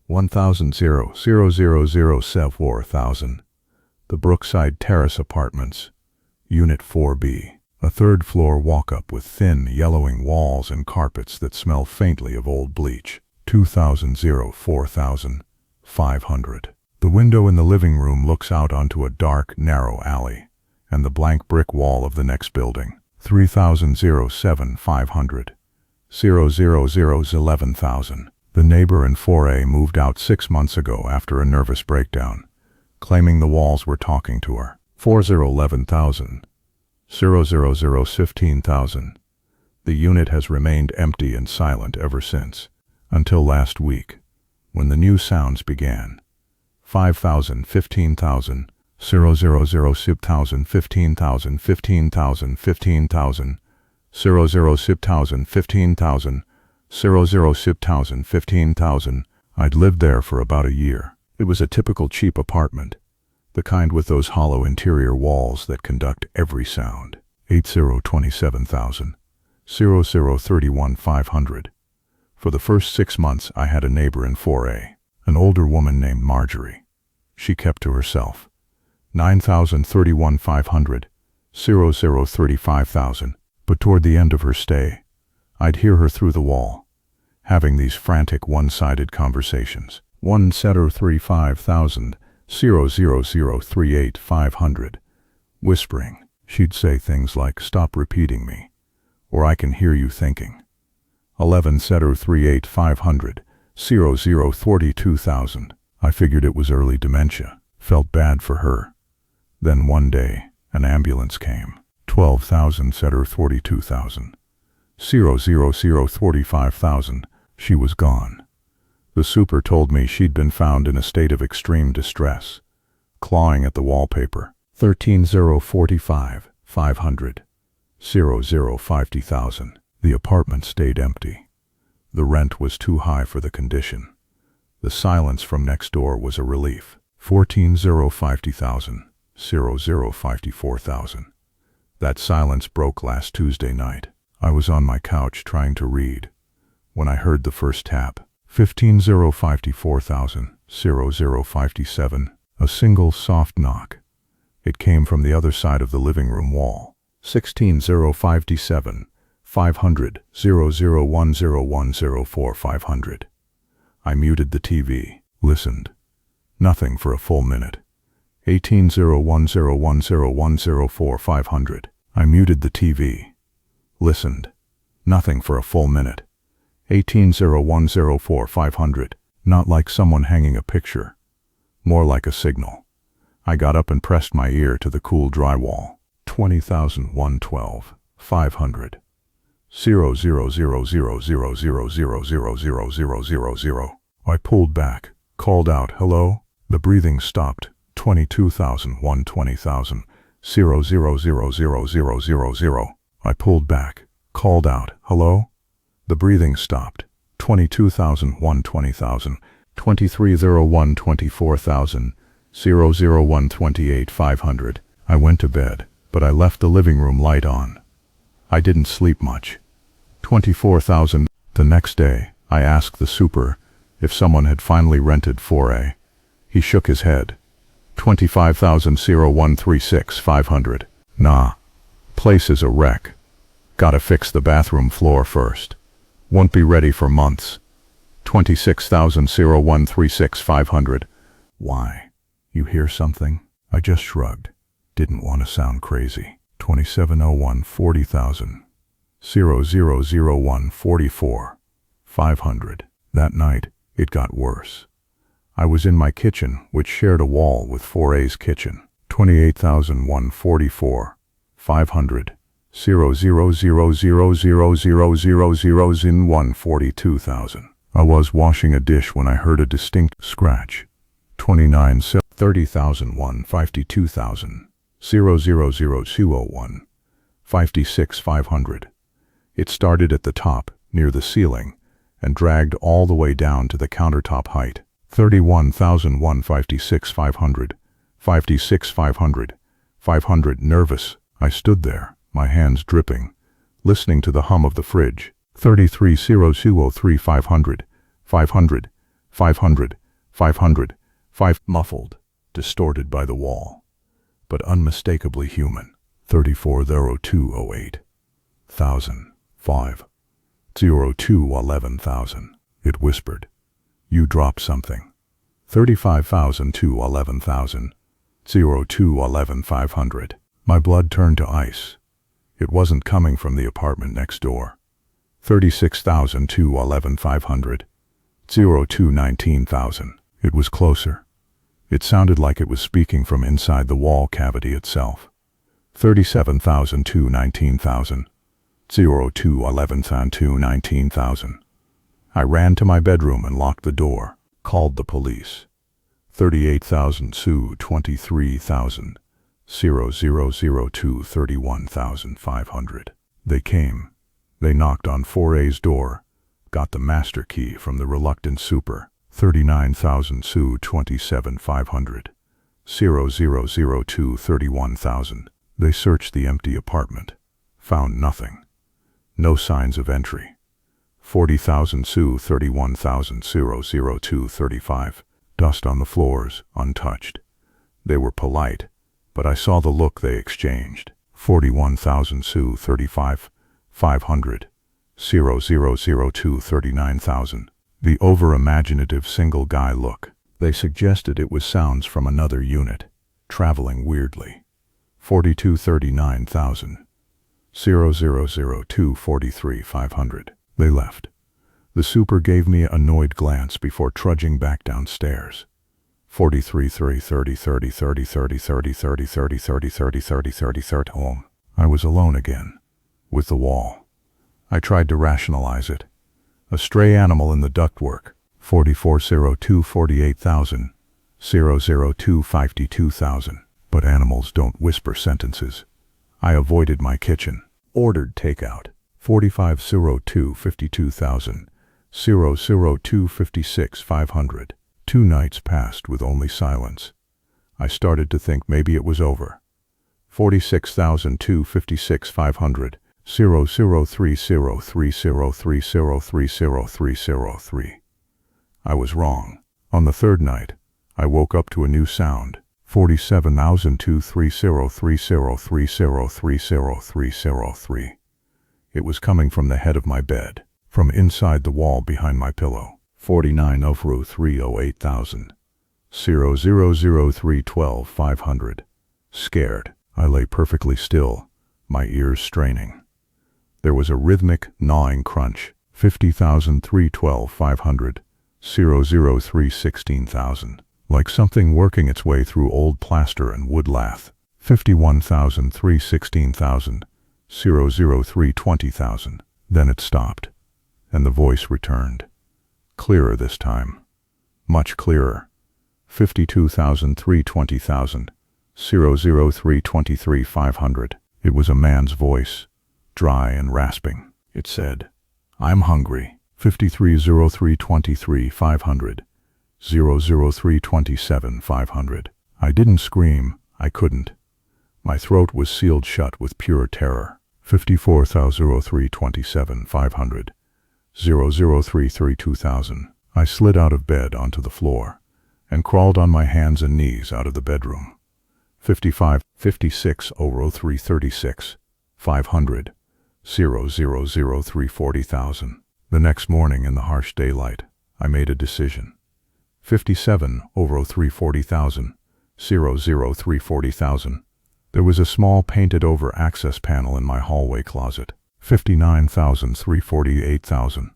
1,000,000,000. The Brookside Terrace Apartments, Unit 4B. A third-floor walk-up with thin, yellowing walls and carpets that smell faintly of old bleach. 2,004,500. The window in the living room looks out onto a dark, narrow alley, and the blank brick wall of the next building. 3,007,500. 11,000. The neighbor in 4A moved out 6 months ago after a nervous breakdown, claiming the walls were talking to her. 4,011,000. 15,000. The unit has remained empty and silent ever since, until last week, when the new sounds began. 5,000, 15,000, 6,000, 15,000, 15,000, 15,000, 6,000, 15,000, 6,000, 15,000. I'd lived there for about a year. It was a typical cheap apartment, the kind with those hollow interior walls that conduct every sound. 8,027,000, 31,500. For the first 6 months, I had a neighbor in 4A, an older woman named Marjorie. She kept to herself. 9,031,500, 35,000. But toward the end of her stay, I'd hear her through the wall, having these frantic one-sided conversations. 1,35,000, 38,500. Whispering. She'd say things like, "Stop repeating me," or "I can hear you thinking." 11,38,500, 42,000. I figured it was early dementia, felt bad for her. Then one day, an ambulance came. 12,000, 42,000. 45,000. She was gone. The super told me she'd been found in a state of extreme distress, clawing at the wallpaper. 13,045,500. 50,000. The apartment stayed empty. The rent was too high for the condition. The silence from next door was a relief. 14,050,000. 54,000. That silence broke last Tuesday night. I was on my couch trying to read when I heard the first tap. 15,054,000. 57. A single soft knock. It came from the other side of the living room wall. 16,057. 500. 0010104 I muted the TV, listened. Nothing for a full minute. 18,0101004 500. I muted the TV, listened. Nothing for a full minute. 18,01004 500. Not like someone hanging a picture, more like a signal. I got up and pressed my ear to the cool drywall. 20,112. 500. 00000000000. I pulled back, called out, "Hello?" The breathing stopped. 22,000, 20,000. 0000000. I pulled back, called out, "Hello?" The breathing stopped. 22,000, 20,000. 2301, 24,000. 001, 28, 500. I went to bed, but I left the living room light on. I didn't sleep much. 24,000. The next day, I asked the super if someone had finally rented 4A. He shook his head. 25,000, 0136, 500. Nah. Place is a wreck. Gotta fix the bathroom floor first. Won't be ready for months. 26,000, 0136, 500. Why? You hear something? I just shrugged. Didn't want to sound crazy. 2701, 40,000. 0001, 44. 500. That night, it got worse. I was in my kitchen, which shared a wall with 4A's kitchen. 28,144. 500. 000000000 in 142,000. I was washing a dish when I heard a distinct scratch. 29, 30,001, 52,000. 0000201. 56, 500. It started at the top, near the ceiling, and dragged all the way down to the countertop height. 31,156, 500. 56, 500. 500. Nervous, I stood there, my hands dripping, listening to the hum of the fridge. 33,003, 500. 500. 500, 500, 5 muffled, distorted by the wall, but unmistakably human. 340208, 1000, 5, 02 11,000. It whispered, "You dropped something." 35,002 11,000, 02 11,500. My blood turned to ice. It wasn't coming from the apartment next door. 36,002 11,500, 02 19,000. It was closer. It sounded like it was speaking from inside the wall cavity itself. 37,002 19,000, 02 11,2 19,000. I ran to my bedroom and locked the door, called the police. 38,002 23,000, 0002 31,500. They came. They knocked on 4A's door, got the master key from the reluctant super. 39,002 27,500, 0002 31,000. They searched the empty apartment, found nothing. No signs of entry. 40,002 31,000, 002 35. Dust on the floors, untouched. They were polite, but I saw the look they exchanged. 41,002 35, 500, 0002 39,000. The over-imaginative single guy look. They suggested it was sounds from another unit, traveling weirdly. 42 39,000, 0002 43 500. They left. The super gave me an annoyed glance before trudging back downstairs. 43 30 30 30 30 30 30 30 30 30 30 30 30 30 home. I was alone again, with the wall. I tried to rationalize it. A stray animal in the ductwork. 4402 48,000, 002 52,000. But animals don't whisper sentences. I avoided my kitchen. Ordered takeout. 4502 52,000, 002 56 500. 2 nights passed with only silence. I started to think maybe it was over. 46,002 56 500, 00303030303003. I was wrong. On the third night, I woke up to a new sound. 47,002 3030303003. It was coming from the head of my bed, from inside the wall behind my pillow. 49,030 000312 500. Scared, I lay perfectly still, my ears straining. There was a rhythmic, gnawing crunch. 50,312 500, 003 16,000. Like something working its way through old plaster and wood lath. 51,003 16,000, 003 20,000. Then it stopped, and the voice returned. Clearer this time. Much clearer. 52,003 20,000, 003 23 500. It was a man's voice, dry and rasping. It said, "I'm hungry." 5303 23 500, 003 27 500. I didn't scream. I couldn't. My throat was sealed shut with pure terror. 54,003 27 500, 003 32,000. I slid out of bed onto the floor and crawled on my hands and knees out of the bedroom. 55 56 03 36 500, 0003 40,000. The next morning in the harsh daylight, I made a decision. 57 03 40,000, 003 40,000. There was a small painted-over access panel in my hallway closet. 59,003 48,000,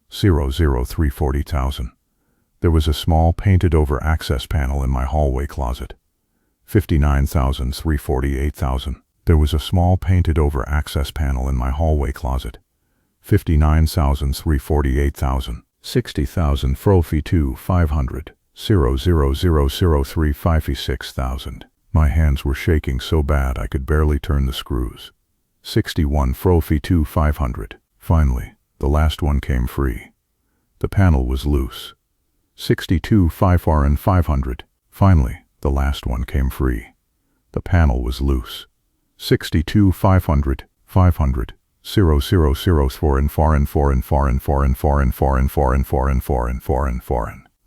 003 40,000. There was a small painted-over access panel in my hallway closet. 59,003 48,000. There was a small painted-over access panel in my hallway closet. 59,003 48,000. 60,000 Frophy 2 500, 00003 56,000. My hands were shaking so bad I could barely turn the screws. 61 Frophy 2 500. Finally, the last one came free. The panel was loose. 62 5R and 500. Finally, the last one came free. The panel was loose. 62 500, 500, 0004 and 4 and 4 and 4 and 4 and 4 and 4 and 4 and 4 and 4 and 4 and 4 and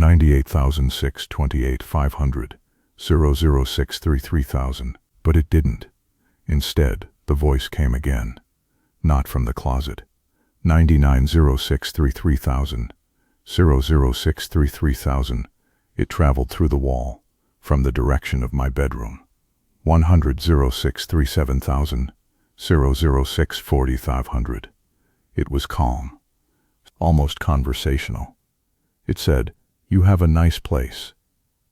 98,628,500, 00633,000, but it didn't. Instead, the voice came again, not from the closet. 99,633,000, 00633,000. It traveled through the wall, from the direction of my bedroom. 100,637,000, 00640,500. It was calm, almost conversational. It said, "You have a nice place."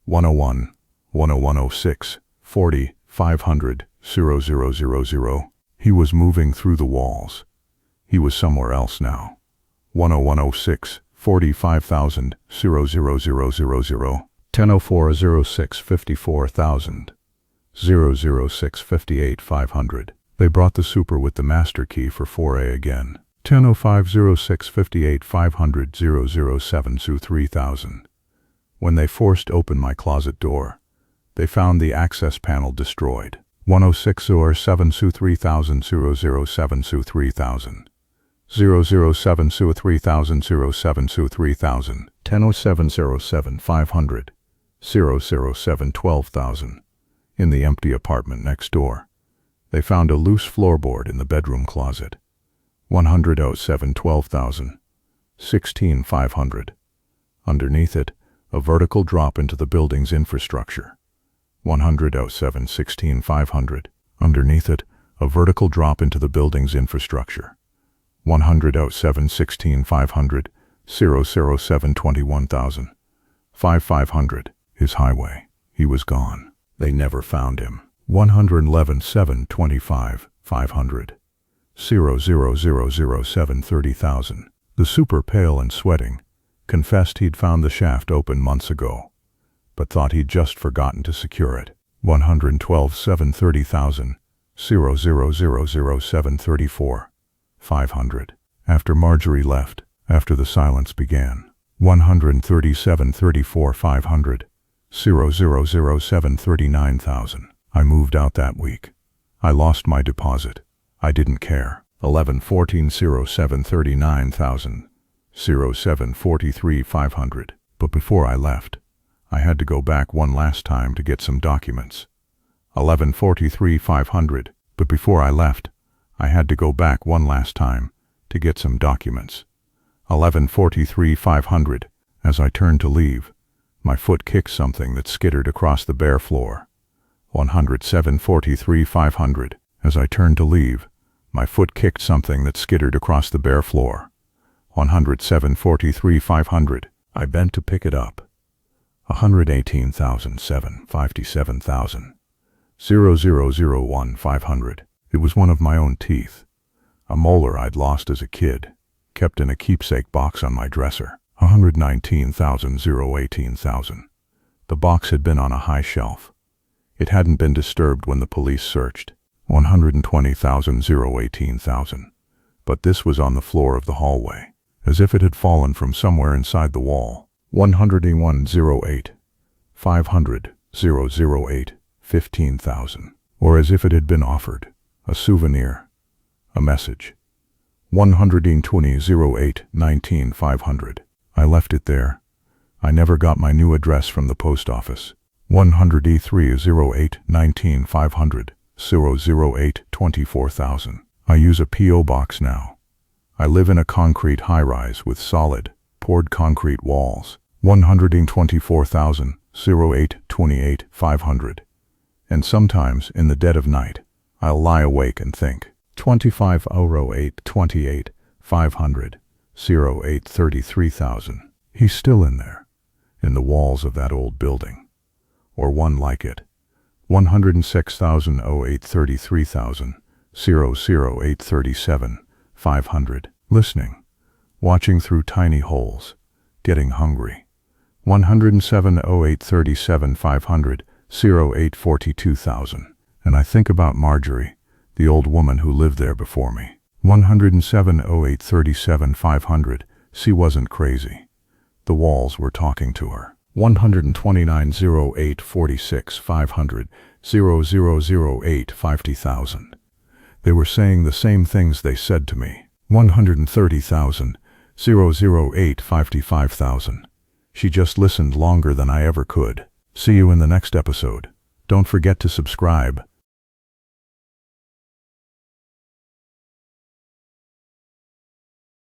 101, 10106, 40, 500, 0000. He was moving through the walls. He was somewhere else now. 10106, 45,000, 00000. 100406, 54,000, 00658, 500. They brought the super with the master key for 4A again. 100506, 58, 500, 007 3000. When they forced open my closet door, they found the access panel destroyed. 10607 3000, 007 3000. 007 3000, 07 3000. 100707, 500, 007 12,000. In the empty apartment next door, they found a loose floorboard in the bedroom closet. 10007 12,000, 16 500. Underneath it, a vertical drop into the building's infrastructure. 10007 16 500. Underneath it, a vertical drop into the building's infrastructure. 10007 16 500, 007 21,000. 5500. His highway. He was gone. They never found him. 111 725, 500. 00007 30,000. The super, pale and sweating, confessed he'd found the shaft open months ago, but thought he'd just forgotten to secure it. 112 730,000, 00007 34, 500. After Marjorie left, after the silence began. 137 34 500, 00007 39,000. I moved out that week. I lost my deposit. I didn't care. 11 14 07 39,000, 07 43 500. But before I left, I had to go back one last time to get some documents. 11 43 500. But before I left, I had to go back one last time to get some documents. 11 43 500. As I turned to leave, my foot kicked something that skittered across the bare floor. 107 43 500. As I turned to leave, my foot kicked something that skittered across the bare floor. 107 43 500. I bent to pick it up. 118,007, 57,000. 0001 500. It was one of my own teeth. A molar I'd lost as a kid, kept in a keepsake box on my dresser. 119,000, 018,000. The box had been on a high shelf. It hadn't been disturbed when the police searched. 120,000, 018,000. But this was on the floor of the hallway, as if it had fallen from somewhere inside the wall. 101,08, 500, 008, 15,000. Or as if it had been offered, a souvenir, a message. 120,08, 19, 500. I left it there. I never got my new address from the post office. 100E308 19 500, 008 24,000. I use a P.O. box now. I live in a concrete high-rise with solid, poured concrete walls. 124,000, 08 28 500. And sometimes, in the dead of night, I'll lie awake and think. 2508 28 500, 08 33,000. He's still in there, in the walls of that old building, or one like it. 106,000 08 33,000, 008 37, 500. Listening, watching through tiny holes, getting hungry. 107 08 37 500, 08 42,000. And I think about Marjorie, the old woman who lived there before me. 107 08 37 500. She wasn't crazy. The walls were talking to her. 129 08 46 500, 0008 50,000. They were saying the same things they said to me. 130,000, 008 55,000. She just listened longer than I ever could. See you in the next episode. Don't forget to subscribe.